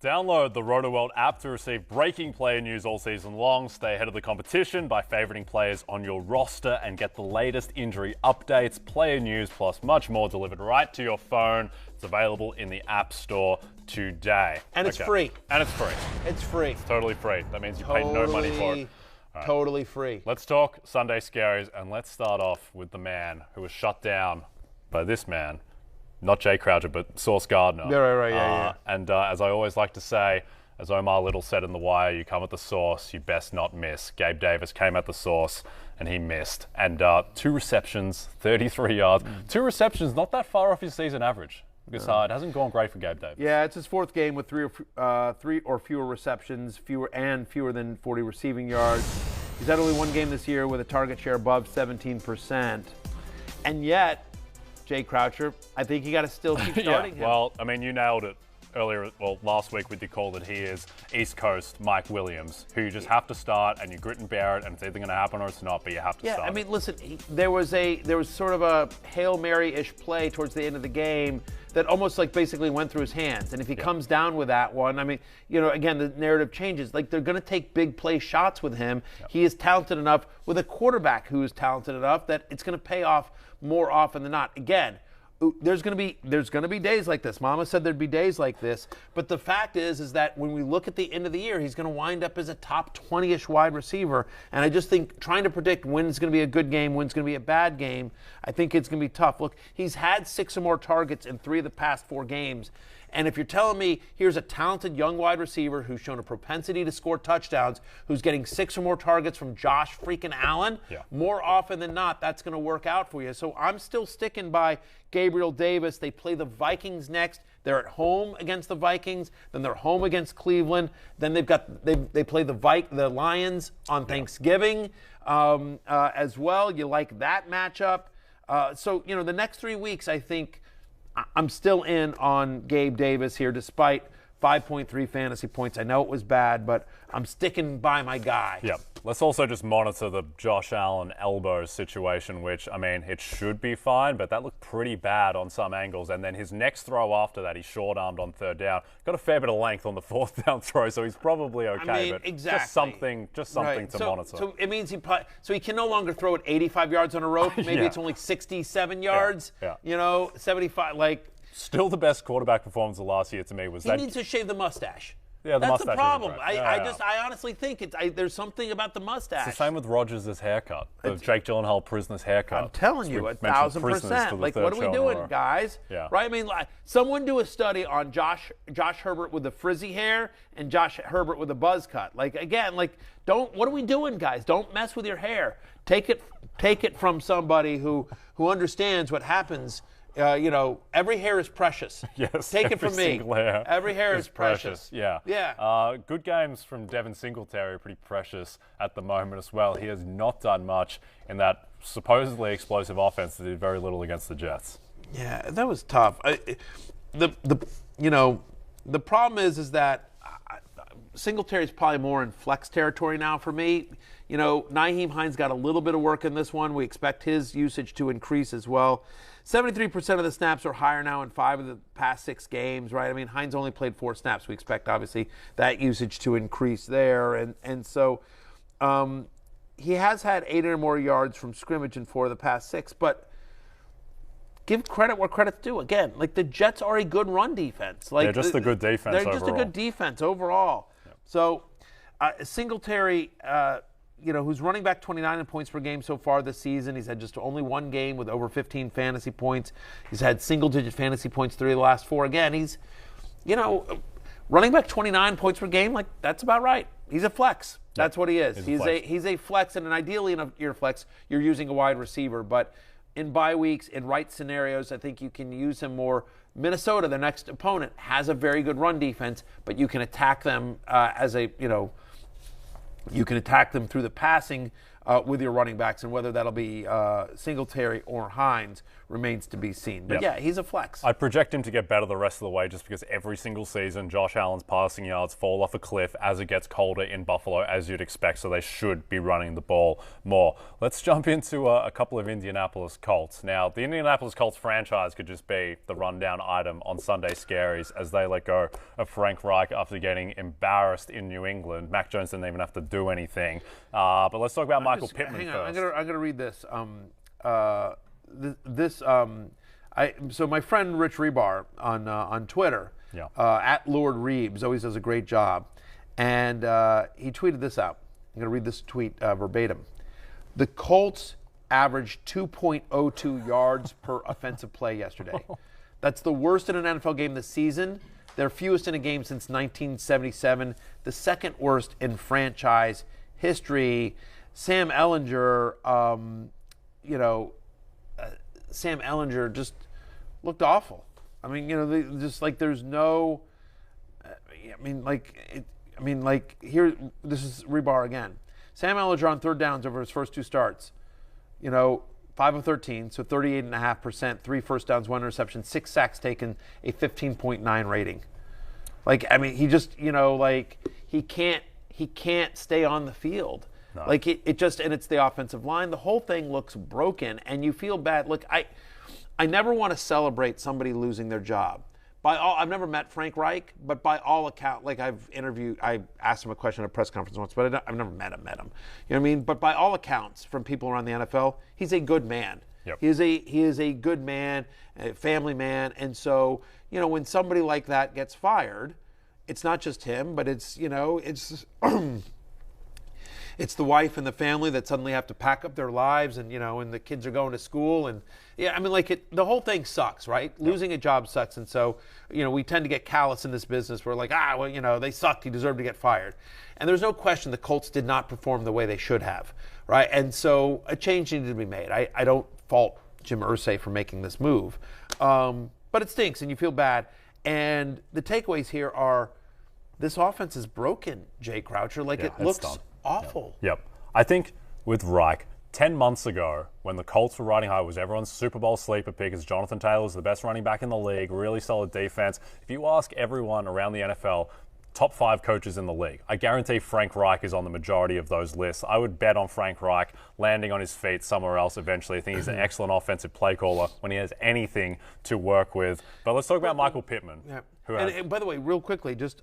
Download the RotoWorld app to receive breaking player news all season long. Stay ahead of the competition by favoriting players on your roster and get the latest injury updates, player news, plus much more delivered right to your phone. It's available in the App Store today. And it's free. And it's free. It's free. It's totally free. That means you pay no money for it. Right. Totally free. Let's talk Sunday Scaries, and let's start off with the man who was shut down by this man. Not Jay Croucher, but Sauce Gardner. Yeah. And as I always like to say, as Omar Little said in The Wire, you come at the source, you best not miss. Gabe Davis came at the source, and he missed. And 2 receptions, 33 yards. 2 receptions, not that far off his season average. Because it hasn't gone great for Gabe Davis. Yeah, it's his 4th game with 3 or fewer receptions, fewer than 40 receiving yards. He's had only 1 game this year with a target share above 17%. And yet, Jay Croucher, I think you got to still keep starting him. Well, I mean, you nailed it last week with your call that he is East Coast Mike Williams, who you just have to start, and you grit and bear it, and it's either going to happen or it's not, but you have to start. Yeah, I mean, listen, there was sort of a Hail Mary-ish play towards the end of the game that almost like basically went through his hands. And if he comes down with that one, I mean, again, the narrative changes. Like, they're going to take big play shots with him. Yep. He is talented enough with a quarterback who is talented enough that it's going to pay off more often than not. Again, there's going to be days like this. Mama said there'd be days like this. But the fact is that when we look at the end of the year, he's going to wind up as a top 20-ish wide receiver. And I just think trying to predict when it's going to be a good game, when it's going to be a bad game, I think it's going to be tough. Look, he's had 6 or more targets in 3 of the past 4 games. And if you're telling me here's a talented young wide receiver who's shown a propensity to score touchdowns, who's getting 6 or more targets from Josh freaking Allen, more often than not, that's going to work out for you. So I'm still sticking by Gabriel Davis. They play the Vikings next. They're at home against the Vikings. Then they're home against Cleveland. Then they play the Lions on Thanksgiving as well. You like that matchup. So the next 3 weeks, I think, I'm still in on Gabe Davis here, despite 5.3 fantasy points. I know it was bad, but I'm sticking by my guy. Yeah. Let's also just monitor the Josh Allen elbow situation, which, I mean, it should be fine, but that looked pretty bad on some angles. And then his next throw after that, he short-armed on 3rd down. Got a fair bit of length on the 4th down throw, so he's probably okay. I mean, but exactly. just something to monitor. So it means he can no longer throw it 85 yards on a rope. Maybe it's only 67 yards. 75, Still the best quarterback performance of last year to me was he needs to shave the mustache. Yeah, that's the problem. Right. I honestly think there's something about the mustache. It's the same with Rodgers' haircut, the Jake Gyllenhaal prisoner's haircut. I'm telling you, 1,000%. Like, what are we doing, guys? Yeah. Right? I mean, someone do a study on Josh Herbert with the frizzy hair and Josh Herbert with a buzz cut. Like, again, what are we doing, guys? Don't mess with your hair. Take it from somebody who understands what happens. Every hair is precious. Yes. Take it from me. Hair every hair is precious. Yeah. Good games from Devin Singletary are pretty precious at the moment as well. He has not done much in that supposedly explosive offense that did very little against the Jets. Yeah, that was tough. The problem is that Singletary's probably more in flex territory now for me. Nyheim Hines got a little bit of work in this one. We expect his usage to increase as well. 73% of the snaps are higher now in 5 of the past 6 games, right? I mean, Hines only played 4 snaps. We expect, obviously, that usage to increase there. And so he has had 8 or more yards from scrimmage in 4 of the past 6. But give credit where credit's due. Again, the Jets are a good run defense. They're just a good defense overall. They're just a good defense overall. Yep. So Singletary... who's running back 29 in points per game so far this season. He's had just only 1 game with over 15 fantasy points. He's had single-digit fantasy points 3 of the last 4. Again, he's, running back 29 points per game, that's about right. He's a flex. That's what he is. He's a flex, and ideally in your flex, you're using a wide receiver. But in bye weeks, in right scenarios, I think you can use him more. Minnesota, their next opponent, has a very good run defense, but you can attack them you can attack them through the passing with your running backs, and whether that'll be Singletary or Hines remains to be seen. But yeah, he's a flex. I project him to get better the rest of the way just because every single season Josh Allen's passing yards fall off a cliff as it gets colder in Buffalo, as you'd expect, so they should be running the ball more. Let's jump into a couple of Indianapolis Colts. Now, the Indianapolis Colts franchise could just be the rundown item on Sunday Scaries as they let go of Frank Reich after getting embarrassed in New England. Mac Jones didn't even have to do anything. But let's talk about Michael Pittman first. I'm gonna read this. So my friend Rich Rebar on Twitter, at Lord Reeves, always does a great job, and he tweeted this out. I'm gonna read this tweet verbatim. The Colts averaged 2.02 yards per offensive play yesterday. That's the worst in an NFL game this season. Their fewest in a game since 1977. The second worst in franchise history. Sam Ehlinger, Sam Ehlinger just looked awful. I mean, just like there's no. Here, this is Rebar again. Sam Ehlinger on third downs over his first two starts. 5 of 13, so 38.5%, 3 first downs, 1 interception, 6 sacks taken, a 15.9 rating. He just, he can't stay on the field. No. And it's the offensive line. The whole thing looks broken, and you feel bad. Look, I never want to celebrate somebody losing their job. I've never met Frank Reich, but by all accounts, I asked him a question at a press conference once, but I've never met him. You know what I mean? But by all accounts, from people around the NFL, he's a good man. Yep. He is a good man, a family man, and so when somebody like that gets fired, it's not just him, but it's it's the wife and the family that suddenly have to pack up their lives, and and the kids are going to school, and the whole thing sucks, right? Yep. Losing a job sucks, and so we tend to get callous in this business. We're like, they sucked, he deserved to get fired, and there's no question the Colts did not perform the way they should have, right? And so a change needed to be made. I don't fault Jim Irsay for making this move, but it stinks, and you feel bad. And the takeaways here are, this offense is broken, Jay Croucher. It looks done. Awful. Yep. I think with Reich, 10 months ago, when the Colts were riding high, was everyone's Super Bowl sleeper pick, as Jonathan Taylor was the best running back in the league, really solid defense. If you ask everyone around the NFL, top 5 coaches in the league, I guarantee Frank Reich is on the majority of those lists. I would bet on Frank Reich landing on his feet somewhere else eventually. I think he's an excellent offensive play caller when he has anything to work with. But let's talk about Michael Pittman. Yeah. And by the way, real quickly, just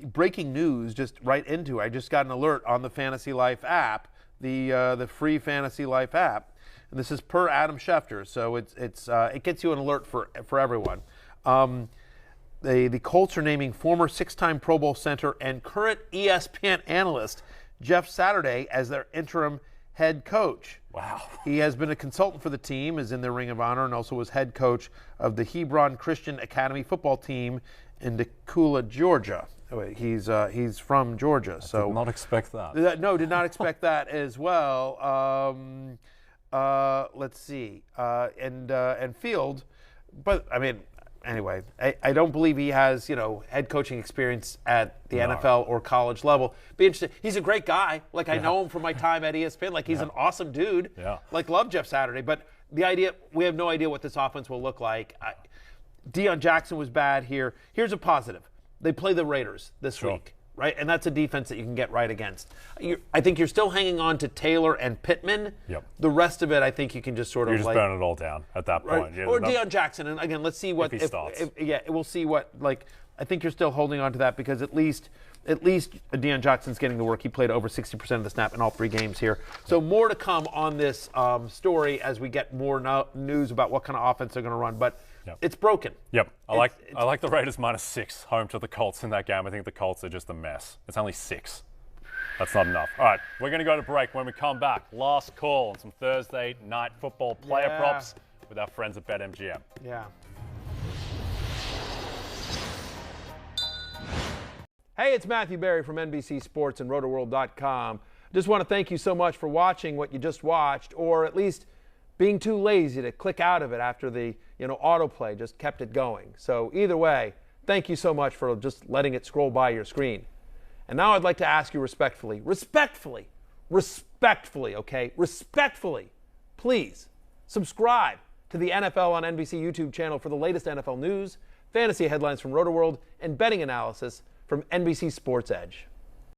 breaking news, I just got an alert on the Fantasy Life app, the free Fantasy Life app, and this is per Adam Schefter, so it gets you an alert for everyone. The Colts are naming former 6-time Pro Bowl center and current ESPN analyst Jeff Saturday as their interim head coach. Wow. He has been a consultant for the team, is in their Ring of Honor, and also was head coach of the Hebron Christian Academy football team in Decula, Georgia. He's from Georgia. I did not expect that. No, did not expect that as well. Let's see. And Field, but anyway, I don't believe he has head coaching experience at the NFL or college level. Be interested. He's a great guy. I know him from my time at ESPN. He's an awesome dude. Yeah. Love Jeff Saturday. But the idea, we have no idea what this offense will look like. Deion Jackson was bad here. Here's a positive. They play the Raiders this week, right? And that's a defense that you can get right against. I think you're still hanging on to Taylor and Pittman. Yep. The rest of it, I think you can just sort of just burn it all down at that point. Right? Or Deion Jackson. And again, let's see what if he starts. We'll see what I think you're still holding on to that because at least Deion Jackson's getting the work. He played over 60% of the snap in all 3 games here. So more to come on this story as we get more news about what kind of offense they're going to run. But it's broken. Yep. I like the Raiders -6 home to the Colts in that game. I think the Colts are just a mess. It's only 6. That's not enough. All right, we're going to go to break. When we come back, last call on some Thursday night football player props with our friends at BetMGM. Yeah. Hey, it's Matthew Berry from NBC Sports and Rotoworld.com. Just want to thank you so much for watching what you just watched, or at least being too lazy to click out of it after the autoplay just kept it going. So either way, thank you so much for just letting it scroll by your screen. And now I'd like to ask you respectfully, respectfully, okay? Respectfully, please subscribe to the NFL on NBC YouTube channel for the latest NFL news, fantasy headlines from RotoWorld, and betting analysis from NBC Sports Edge.